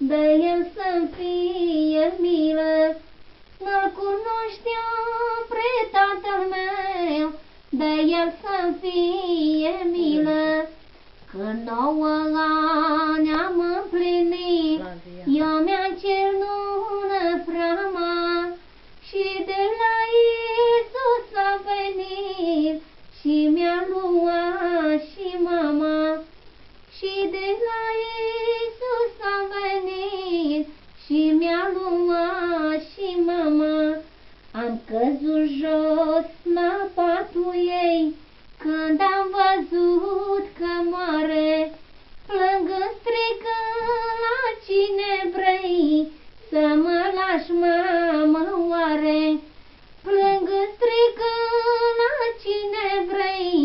de el să-mi fie milă. Nu-l cunoșteam pre tatăl meu, de el să-mi fie milă. Când 9 ani am împlinit, eu mi-am cernut frama, și de la Iisus a venit, și mi-a luat și mama. Și de la Iisus a venit, și mi-a luat și mama. Am căzut jos la patul ei, când am văzut că moare, plângând strigând la cine vrei, să mă lași, mamă, oare? Plângând strigând la cine vrei,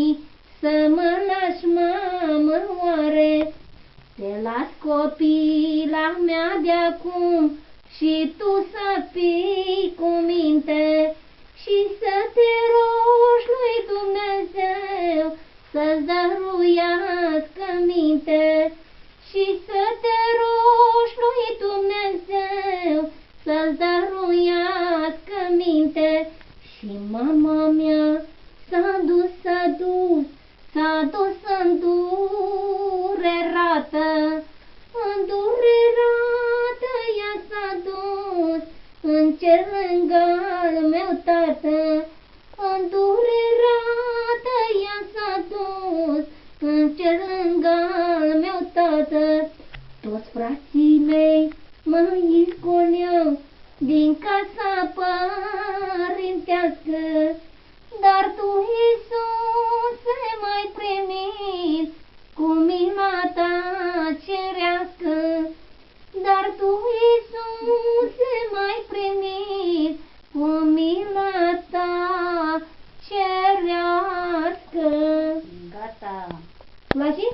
să mă lași, mamă, oare? Te las, copila mea, de-acum, și tu să fii cu minte, și să te rogi lui Dumnezeu să-ți dăruiască minte, și să te rogi lui Dumnezeu să-ți dăruiască minte. Și mama mea s-a dus îndurerată, îndurerată ea s-a dus în cer lângă al meu tată. Îndurerată ea s-a dus în cer lângă al meu tată. Toți frații mei mă izgoneau din casa părintească, dar tu, Iisuse, m-ai primit cu mila ta cerească. Dar tu, Iisuse, m-ai primit cu mila ta cerească. Gata. Place?